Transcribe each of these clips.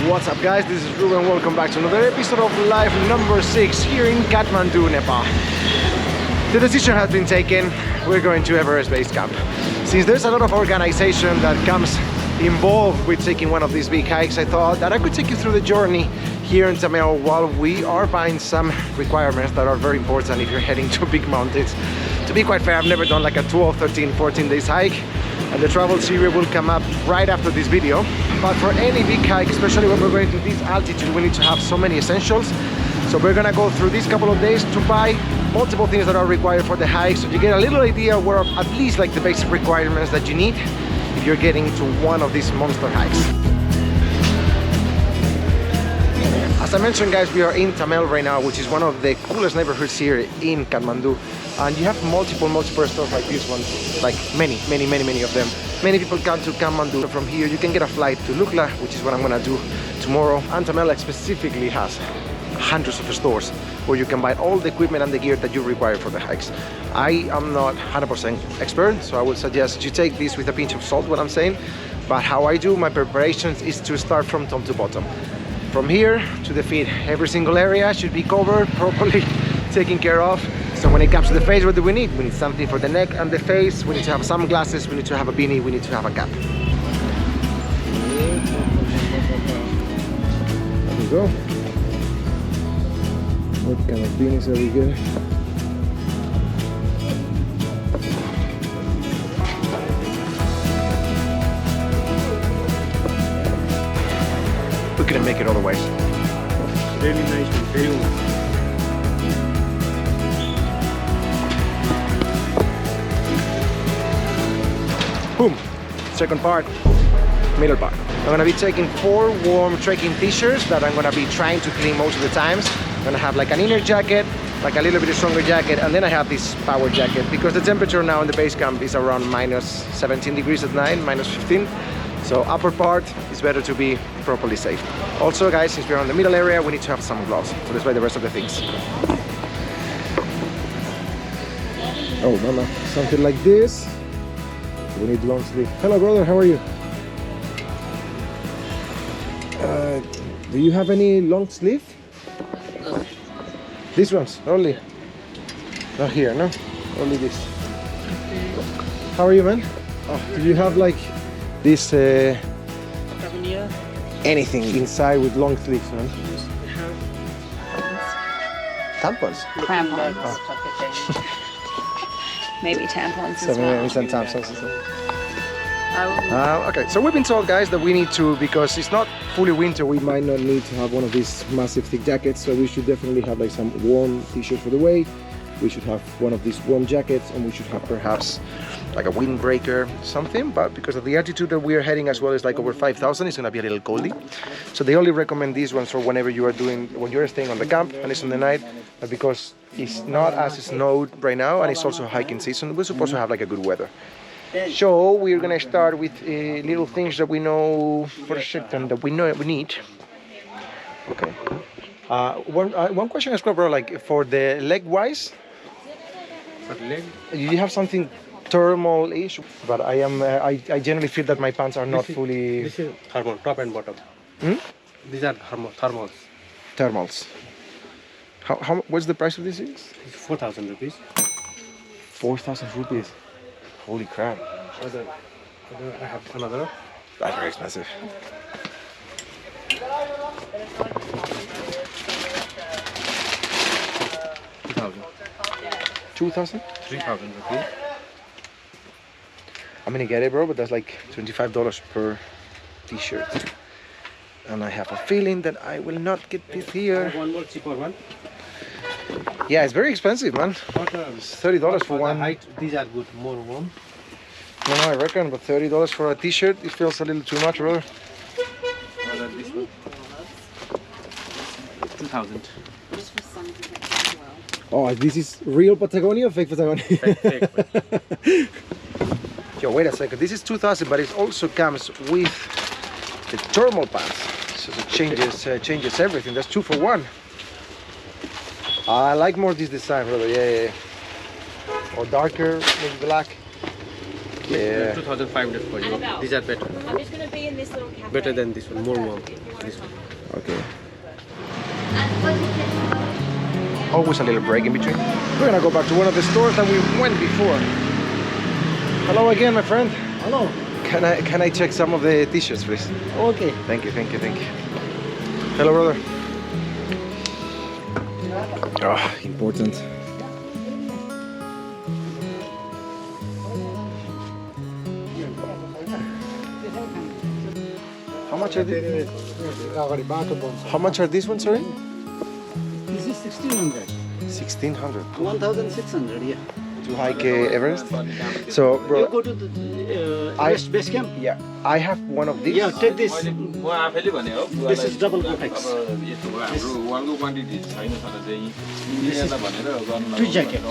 What's up guys, this is Ruben, welcome back to another episode of Life number 6 here in Kathmandu, Nepal. The decision has been taken, we're going to Everest Base Camp. Since there's a lot of organization that comes involved with taking one of these big hikes, I thought that I could take you through the journey here in Thamel while we are buying some requirements that are very important if you're heading to big mountains. To be quite fair, I've never done like a 12, 13, 14 days hike, and the travel series will come up right after this video. But for any big hike, especially when we're going to this altitude, we need to have so many essentials. So we're gonna go through these couple of days to buy multiple things that are required for the hike, so you get a little idea where at least like the basic requirements that you need if you're getting to one of these monster hikes. As I mentioned guys, we are in Thamel right now, which is one of the coolest neighborhoods here in Kathmandu. And you have multiple stores like this one, like many of them. Many people come to Kathmandu from here. You can get a flight to Lukla, which is what I'm gonna do tomorrow. And Thamel specifically has hundreds of stores where you can buy all the equipment and the gear that you require for the hikes. I am not 100% expert, so I would suggest you take this with a pinch of salt, what I'm saying. But how I do my preparations is to start from top to bottom. From here to the feet, every single area should be covered, properly taken care of. So when it comes to the face, what do we need? We need something for the neck and the face. We need to have sunglasses, we need to have a beanie, we need to have a cap. There we go. What kind of beanies are we good? We couldn't make it otherwise. Really nice to feel. Boom! Second part, middle part. I'm gonna be taking 4 warm trekking t-shirts that I'm gonna be trying to clean most of the times. I'm gonna have like an inner jacket, like a little bit stronger jacket, and then I have this power jacket because the temperature now in the base camp is around minus 17 degrees at night, minus 15. So upper part is better to be properly safe. Also guys, since we're on the middle area, we need to have some gloves. So let's buy the rest of the things. Oh mama, something like this. We need long sleeve. Hello brother, how are you? Do you have any long sleeve? These ones, only. Not here, no? Only this. How are you, man? Oh, do you have like this anything inside with long sleeves, man? Tampons? Crampons. Oh. Maybe tampons as well. Okay, so we've been told guys that we need to, because it's not fully winter, we might not need to have one of these massive thick jackets, so we should definitely have like some warm t-shirts for the way. We should have one of these warm jackets, and we should have perhaps like a windbreaker, something. But because of the altitude that we are heading as well is like over 5,000, it's gonna be a little coldy. So they only recommend these ones for whenever you are when you're staying on the camp and it's in the night. But because it's not as snowed right now and it's also hiking season, we're supposed to have like a good weather. So we're gonna start with little things that we know for certain that we know we need. Okay. One question as well, bro. Like for the leg wise, you have something thermal-ish, but I am. I generally feel that my pants are not fully. This is thermal, top and bottom. Hmm? These are thermals. Thermals. How? What's the price of this? Is 4,000 rupees. 4,000 rupees. Holy crap. I have another. That's very expensive. 2,000. 2,000? 3,000 rupees. I'm gonna get it, bro, but that's like $25 per t-shirt. And I have a feeling that I will not get this here. One more cheaper one. Yeah, it's very expensive, man. It's $30 for one. Height, these are good, more warm. No, I reckon, but $30 for a t-shirt, it feels a little too much, brother. This one. 2,000. Oh, this is real Patagonia or fake Patagonia? Fake. Yo, wait a second. This is 2,000, but it also comes with the thermal pants. So it changes everything. That's 2 for 1. I like more this design, brother. Yeah. Or darker, maybe black. Yeah. 2,500 for you. These are better. I'm just going to be in this Better than this one, more warm. This one. Okay. Always a little break in between. We're gonna go back to one of the stores that we went before. Hello again, my friend. Hello. Can I check some of the t-shirts, please? Okay. Thank you. Hello, brother. Oh, important. How much are these? How much are these ones, sorry? This is 1600. 1600 1600, yeah. to hike Everest. So, You bro, go to the Everest Base Camp? yeah, I have one of these. Yeah, take this. This is double vortex. This is two jacket.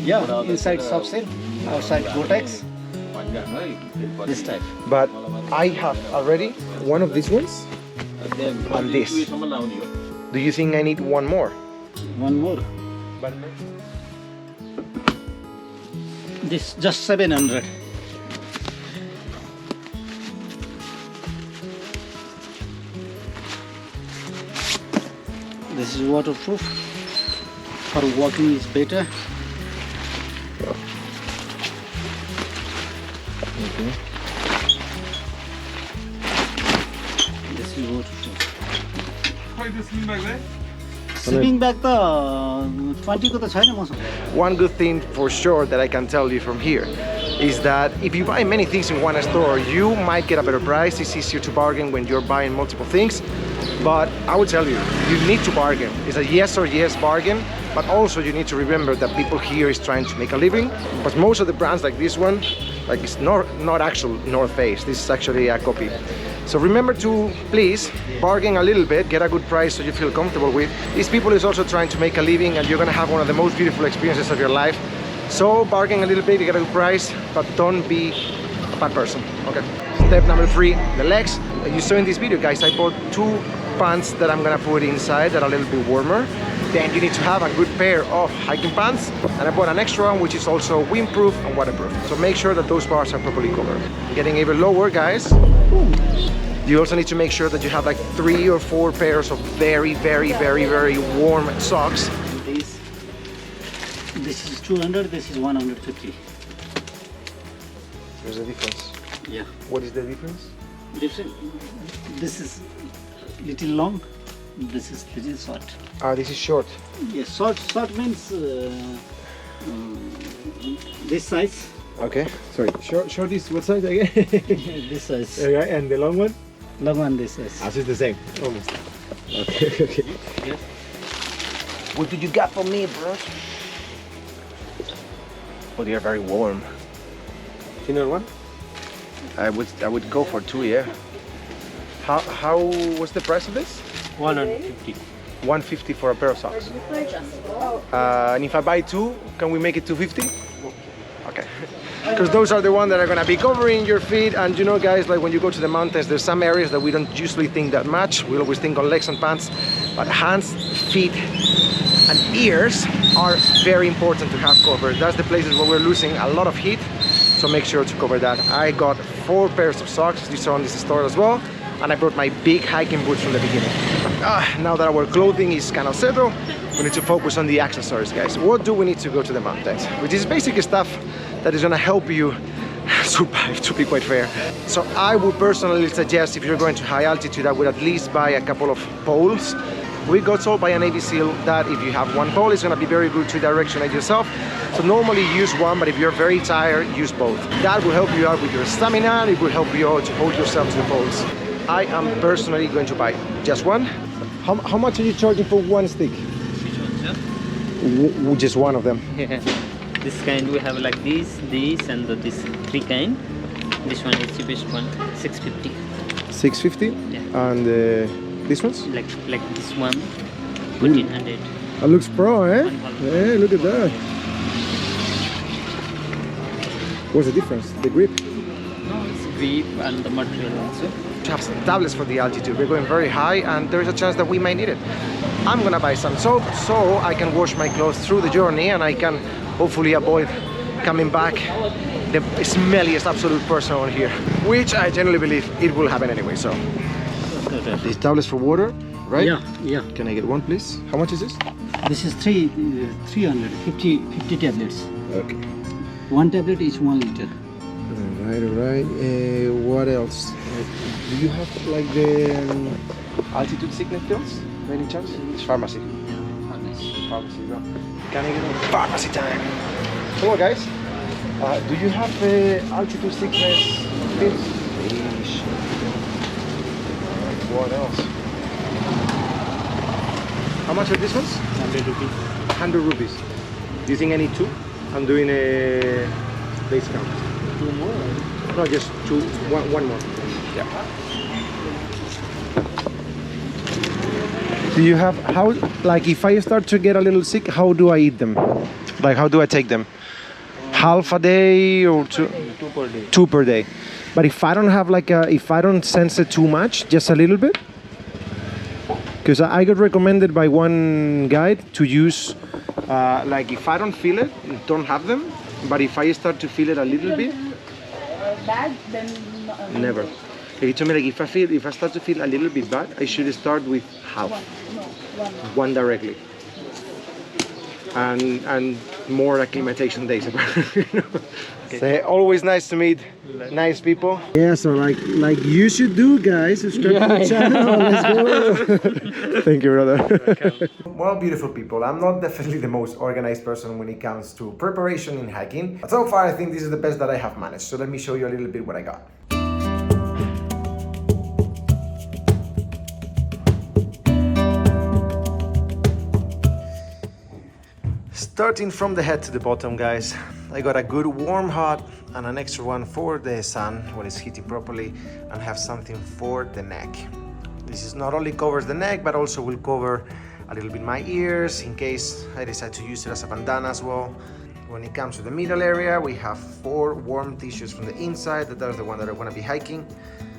Yeah, inside soft shell, outside vortex. This type. But I have already one of these ones and this. Do you think I need one more? One more. This just 700. This is waterproof. For walking is better. This is waterproof. Sleeping bag त 20 को त छैन मसँग. One good thing for sure that I can tell you from here is that if you buy many things in one store, you might get a better price. It's easier to bargain when you're buying multiple things. But I would tell you, you need to bargain. It's a yes or yes bargain, but also you need to remember that people here is trying to make a living. But most of the brands like this one, like it's not actual North Face. This is actually a copy. So remember to please bargain a little bit, get a good price so you feel comfortable with. These people is also trying to make a living and you're gonna have one of the most beautiful experiences of your life. So bargain a little bit, you get a good price, but don't be a bad person, okay? Step number 3, the legs. You saw in this video, guys, I bought 2 pants that I'm gonna put inside that are a little bit warmer. Then you need to have a good pair of hiking pants, and I bought an extra one which is also windproof and waterproof. So make sure that those parts are properly covered. Getting even lower, guys, you also need to make sure that you have like 3 or 4 pairs of very warm socks. This is 200, this is 150. There's a difference. Yeah. What is the difference? This is little long, this is little short. Ah, this is short. Yes, short means this size. Okay, sorry. Short is what size again? This size. Okay, and the long one? Long one this size. Ah, so it's the same, almost. Okay. Yes. What did you got for me, bro? Oh, they are very warm. Thinner one? I would go for 2, yeah. How was the price of this? 150. 150 for a pair of socks. And if I buy 2, can we make it 250? Okay. Because those are the ones that are gonna be covering your feet, and you know, guys, like when you go to the mountains, there's some areas that we don't usually think that much. We always think on legs and pants, but hands, feet, and ears are very important to have covered. That's the places where we're losing a lot of heat, so make sure to cover that. I got 4 pairs of socks, you saw in this store as well, and I brought my big hiking boots from the beginning. Now that our clothing is kind of settled, we need to focus on the accessories, guys. What do we need to go to the mountains? Which is basically stuff that is gonna help you survive, to be quite fair. So I would personally suggest, if you're going to high altitude, I would at least buy a couple of poles. We got told by a Navy SEAL that if you have 1 pole, it's gonna be very good to directionate yourself. So normally use 1, but if you're very tired, use both. That will help you out with your stamina, it will help you out to hold yourself to the poles. I am personally going to buy just 1. How much are you charging for 1 stick? Just 1 of them. Yeah. This kind we have like this, and this 3 kind. This one is cheapest one, 650. 650? Yeah. And these ones? Like this one, 1400. That looks pro, eh? Yeah, look at that. What's the difference? The grip? No, it's grip and the material also. To have some tablets for the altitude. We're going very high and there's a chance that we might need it. I'm gonna buy some soap so I can wash my clothes through the journey and I can hopefully avoid coming back the smelliest absolute person on here, which I generally believe it will happen anyway. So these tablets for water, right? Yeah. Can I get one, please? How much is this? This is 350 tablets. Okay. One tablet is 1 liter. Alright. What else? Do you have like the altitude sickness pills by any chance? It's pharmacy. Pharmacy, no. Can I get a pharmacy time? Hello guys. Do you have altitude sickness pills? Please. What else? How much are these ones? 100 rupees. 100 rupees. Do you think I need two? I'm doing a base camp. 2 more? No, just two. One more. Yeah. Do you have like if I start to get a little sick, how do I eat them? Like how do I take them? Half a day or two? 2 per day. 2 per day. But if I don't have if I don't sense it too much, just a little bit? Because I got recommended by one guide to use, like if I don't feel it, don't have them. But if I start to feel it a little bit, Bad, then never. He told me like if I start to feel a little bit bad, I should start with half, one directly, and more acclimatization days. Okay. So always nice to meet nice people. Yeah, so like you should do, guys. Subscribe to the channel. Let's go. Thank you, brother. Well, beautiful people, I'm not definitely the most organized person when it comes to preparation in hiking, but so far I think this is the best that I have managed. So let me show you a little bit what I got. Starting from the head to the bottom, guys, I got a good warm hat and an extra one for the sun when it's heating properly, and have something for the neck. This is not only covers the neck, but also will cover a little bit my ears in case I decide to use it as a bandana as well. When it comes to the middle area, we have 4 warm t-shirts from the inside. That are the one that I want to be hiking.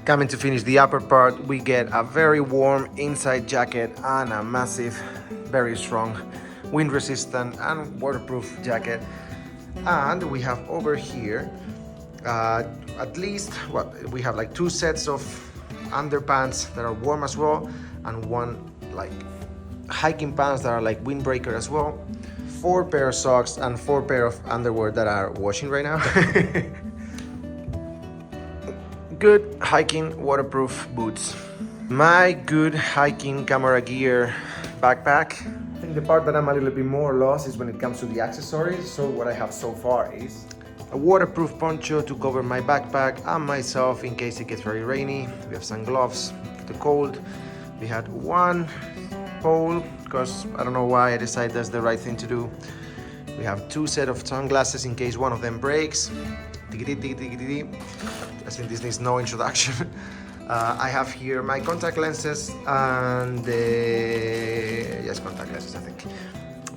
Coming to finish the upper part, we get a very warm inside jacket and a massive, very strong, wind resistant and waterproof jacket. And we have over here at least we have like 2 sets of underpants that are warm as well, and 1 like hiking pants that are like windbreaker as well, 4 pair of socks and 4 pair of underwear that are washing right now. Good hiking waterproof boots. My good hiking camera gear backpack. I think the part that I'm a little bit more lost is when it comes to the accessories. So what I have so far is a waterproof poncho to cover my backpack and myself in case it gets very rainy. We have some gloves for the cold. We had 1 pole because I don't know why I decided that's the right thing to do. We have 2 sets of sunglasses in case one of them breaks. I think this needs no introduction. I have here my contact lenses and yes, contact lenses I think.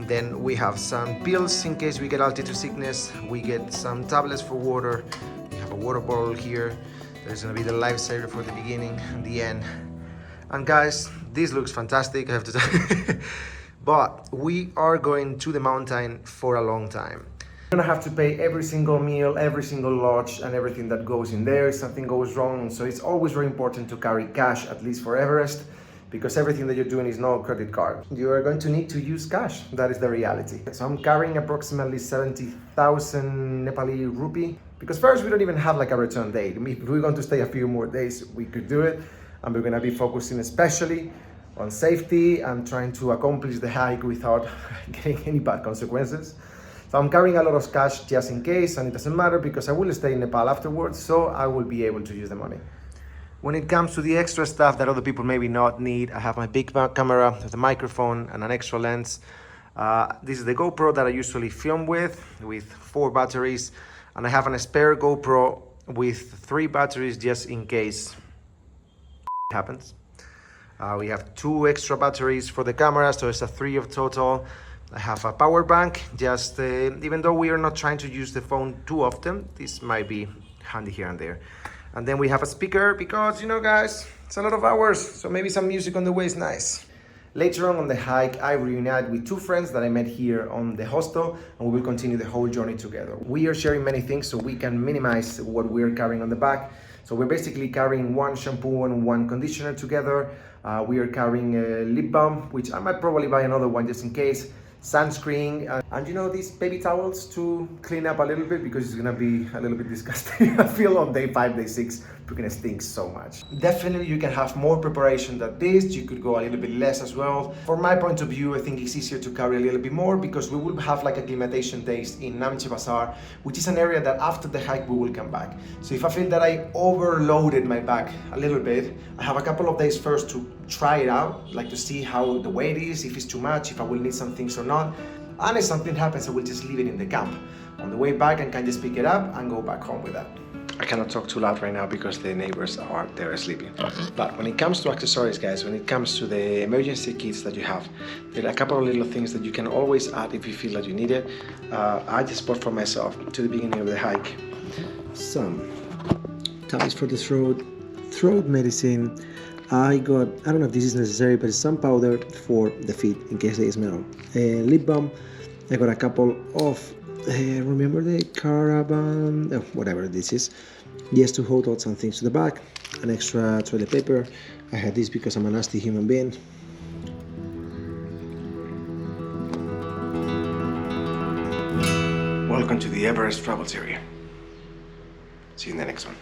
Then we have some pills in case we get altitude sickness. We get some tablets for water. We have a water bottle here. There's gonna be the lifesaver for the beginning and the end. And guys, this looks fantastic, I have to tell you. But we are going to the mountain for a long time. You're gonna have to pay every single meal, every single lodge, and everything that goes in there if something goes wrong. So it's always very important to carry cash, at least for Everest, because everything that you're doing is no credit card. You are going to need to use cash. That is the reality. So I'm carrying approximately 70,000 Nepali rupee, because first we don't even have like a return date. If we're going to stay a few more days, we could do it. And we're gonna be focusing especially on safety and trying to accomplish the hike without getting any bad consequences. So I'm carrying a lot of cash just in case, and it doesn't matter because I will stay in Nepal afterwards, so I will be able to use the money. When it comes to the extra stuff that other people maybe not need, I have my big camera with a microphone and an extra lens. This is the GoPro that I usually film with 4 batteries, and I have a spare GoPro with 3 batteries just in case it happens. We have 2 extra batteries for the camera, so it's a 3 of total. I have a power bank, just even though we are not trying to use the phone too often, this might be handy here and there. And then we have a speaker because, you know guys, it's a lot of hours, so maybe some music on the way is nice. Later on the hike, I reunite with two friends that I met here on the hostel, and we will continue the whole journey together. We are sharing many things so we can minimize what we're carrying on the back. So we're basically carrying one shampoo and one conditioner together. We are carrying a lip balm, which I might probably buy another one just in case. Sunscreen, and you know, these baby towels to clean up a little bit because it's gonna be a little bit disgusting. I feel on day 5, day 6, we're gonna stink so much. Definitely you can have more preparation than this. You could go a little bit less as well. From my point of view, I think it's easier to carry a little bit more because we will have like acclimatation days in Namche Bazaar, which is an area that after the hike we will come back. So if I feel that I overloaded my bag a little bit, I have a couple of days first to try it out, like to see how the weight is, if it's too much, if I will need some things or not. And if something happens, I will just leave it in the camp. On the way back, I can just pick it up and go back home with that. I cannot talk too loud right now because the neighbors are there sleeping. But when it comes to accessories, guys, when it comes to the emergency kits that you have, there are a couple of little things that you can always add if you feel that you need it. I just bought for myself to the beginning of the hike some ties for the throat medicine. I got, I don't know if this is necessary, but some powder for the feet in case they smell. Lip balm. I got a couple of, remember the caravan, whatever this is, just to hold out some things to the back. An extra toilet paper. I had this because I'm a nasty human being. Welcome to the Everest Travel Series. See you in the next one.